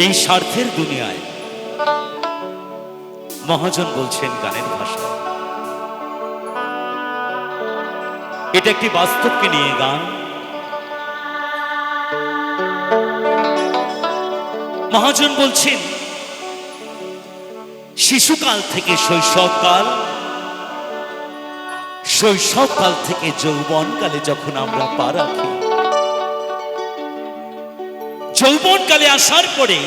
এই স্বার্থের দুনিয়ায় মহাজন বলছেন গানের ভাষায়, এটা একটি বাস্তবকে নিয়ে গান। মহাজন বলছেন শিশুকাল থেকে শৈশবকাল, শৈশবকাল থেকে যৌবনকালে যখন আমরা পা রাখি, যৌবনকালে আসার পরে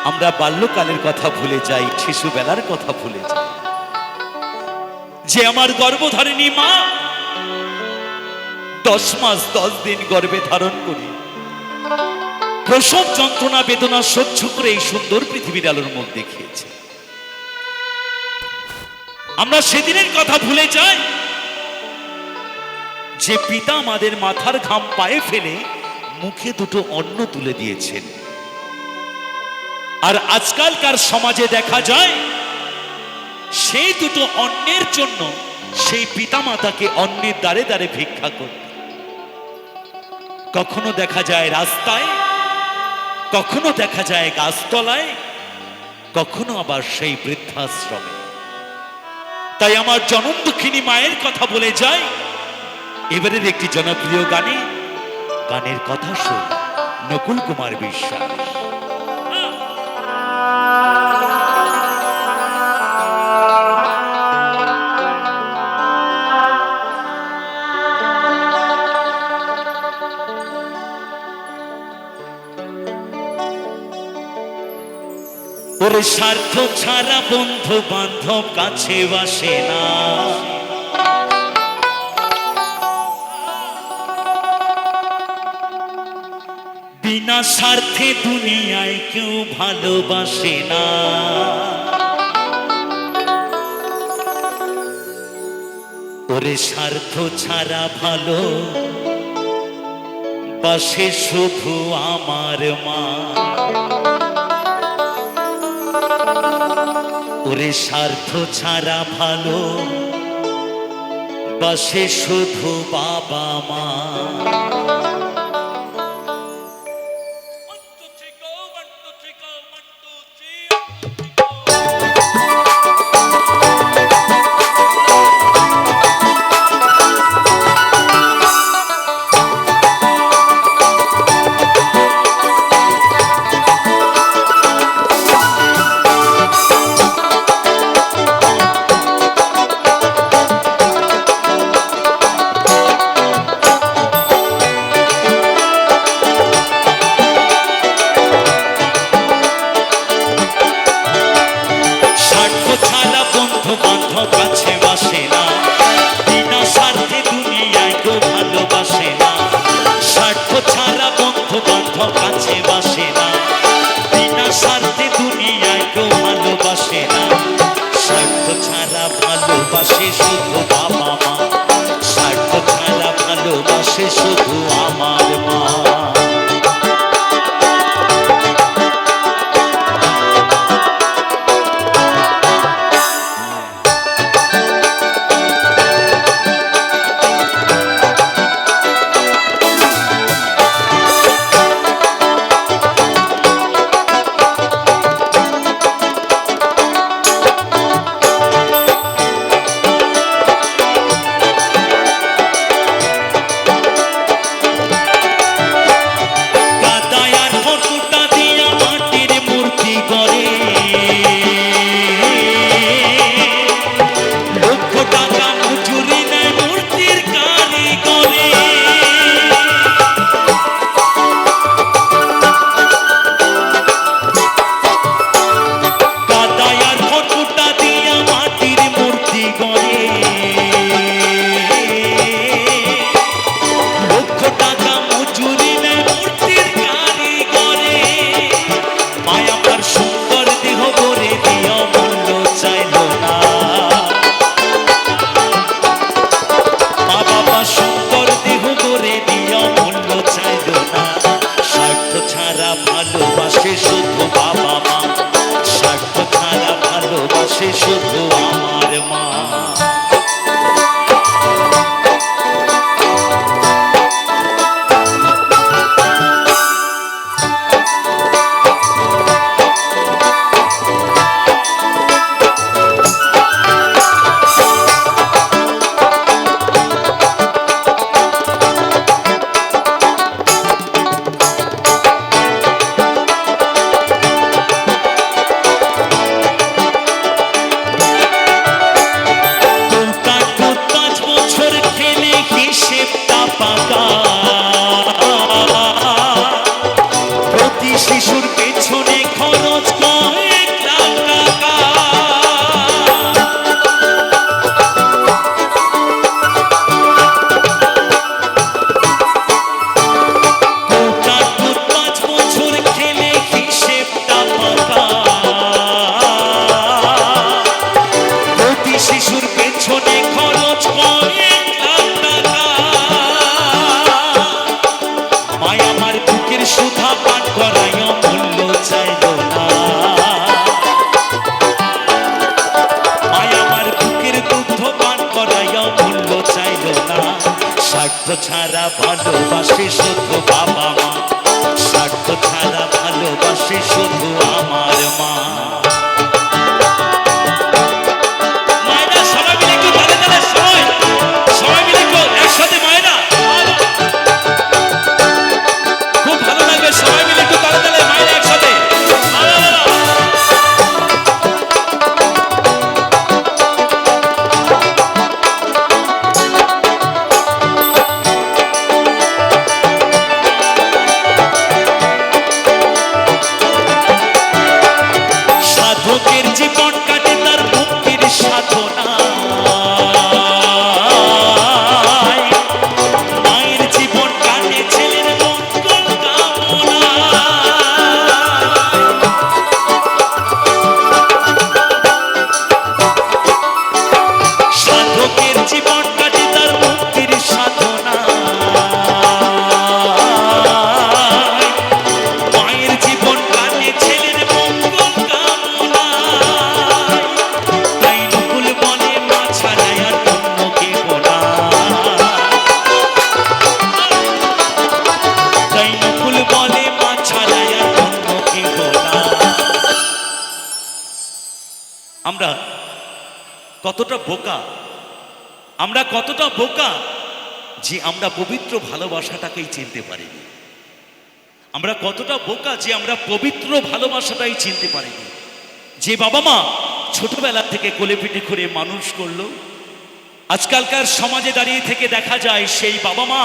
আমরা বাল্যকালের কথা ভুলে যাই, শিশুবেলার কথা ভুলে যাই। যে আমার গর্ভধারিণী মা 10 মাস 10 দিন গর্ভে ধারণ করি, প্রসব যন্ত্রণা বেদনা সহ্য করে এই সুন্দর পৃথিবীর আলোর মুখ দেখিয়েছে। আমরা সেদিনের কথা ভুলে যাই যে পিতা আমাদের মাথার ঘাম পায়ে ফেলে মুখে দুটো অন্ন তুলে দিয়েছেন। আর আজকালকার সমাজে দেখা যায় সেই দুটো অন্নের জন্য সেই পিতামাতাকে অন্নের দ্বারে দ্বারে ভিক্ষা করতে, কখনো দেখা যায় রাস্তায়, কখনো দেখা যায় গাছতলায়, কখনো আবার সেই বৃদ্ধাশ্রমে। তাই আমার জনম দুঃখিনী মায়ের কথা বলে যায় এবারের একটি জনপ্রিয় গানে। গানের কথা শুন নকুল কুমার বিশ্বাস। ওরে স্বার্থ ছাড়া বন্ধু বান্ধব কাছে আসে না, বিনা স্বার্থে দুনিয়ায় কেউ ভালোবাসে না। ওরে স্বার্থ ছাড়া ভালো বাসে শুধু আমার মা। ওরে স্বার্থ ছাড়া ভালো বাসে শুধু বাবা মা। ভালোবাসে শুধু বাবা মা, স্বার্থ ছাড়া ভালোবাসে শুধু আমার মা। ভালোবাসে শুধু বাবা মা, স্বার্থ ছাড়া ভালোবাসে শুধু আমার মা। শিশুর পেছনে খরচ কয়েক লাখ টাকা। কোটার দুধ 5 বছর খেলে হিসেবটা পাকা। প্রতি শিশুর পেছনে খরচ কয়েক লাখ টাকা। মায় আমার বুকের সুধা পান করায় মূল্য চাইল না। মায় আমার বুকের দুগ্ধ পান করায় মূল্য চাইল না। স্বার্থ ছাড়া ভালোবাসে শুধু বাবা মা, স্বার্থ ছাড়া ভালোবাসে শুধু আমার মা। মায়েরা সবাই মিলে একটু তালে তালে সবাই মিলে একটু একসাথে মায়েরা খুব ভালো লাগবে। সবাই মিলে একটু তালে তালে মায়েরা একসাথে। সাধকের জীবন কাটে তার মুক্তির সাধনায়। মায়ের জীবন কাটে ছেলের মঙ্গল কামনায়। সাধকের জীবন কাটে তার মুক্তির সাধনায়। মায়ের জীবন কাটে ছেলের মঙ্গল কামনায়। তাই নকুল বলে মা ছাড়া আর অন্য কেহ না। তাই নকুল বলে মা ছাড়া আর অন্য কেহ না। আমরা কতটা বোকা, আমরা কতটা বোকা যে আমরা পবিত্র ভালোবাসাটাকেই চিনতে পারিনি। আমরা কতটা বোকা যে আমরা পবিত্র ভালোবাসাটাই চিনতে পারিনি। যে বাবা মা ছোটবেলা থেকে কোলে পিঠে করে মানুষ করলো, আজকালকার সমাজে দাঁড়িয়ে থেকে দেখা যায় সেই বাবা মা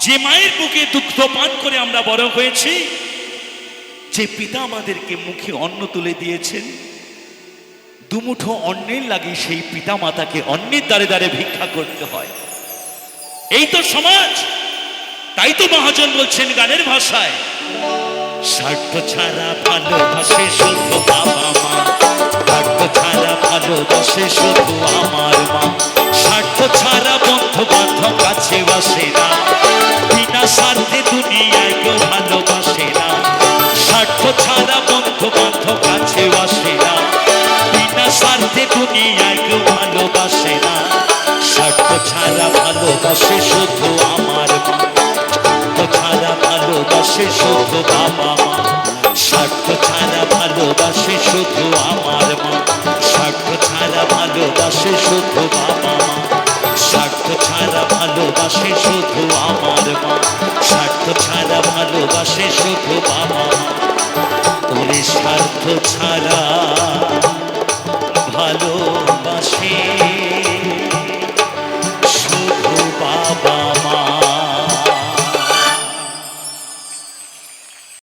যে মায়ের বুকে দুগ্ধ পান করে আমরা বড় হয়েছি, যে পিতা আমাদেরকে মুখে অন্ন তুলে দিয়েছেন, দুমুঠো অন্নের লাগে সেই পিতা মাতাকে অন্যের দ্বারে দ্বারে ভিক্ষা করতে হয়। এই তো সমাজ। তাই তো মহাজন বলছেন গানের ভাষায়, স্বার্থ ছাড়া ভালোবাসে শুধু বাবা মা, স্বার্থ ছাড়া ভালোবাসে শুধু আমার মা। স্বার্থ ছাড়া বন্ধু বান্ধব কাছে বাসে না, বিনা স্বার্থে দুনিয়ায় কেউ ভালোবাসে না। স্বার্থ ছাড়া বন্ধু বান্ধব কাছে বাসে না, বিনা স্বার্থে দুনিয়ায় কেউ ভালোবাসে না। স্বার্থ ছাড়া ভালোবাসে শুধু আমার মা, স্বার্থ ছাড়া ভালোবাসে শুধু বাবা মা। স্বার্থ ছাড়া ভালোবাসে শুধু আমার মা, স্বার্থ ছাড়া ভালোবাসে শুধু বাবা মা। স্বার্থ ছাড়া ভালোবাসে শুধু আমার মা, স্বার্থ ছাড়া ভালোবাসে শুধু বাবা মা। ওরে স্বার্থ ছাড়া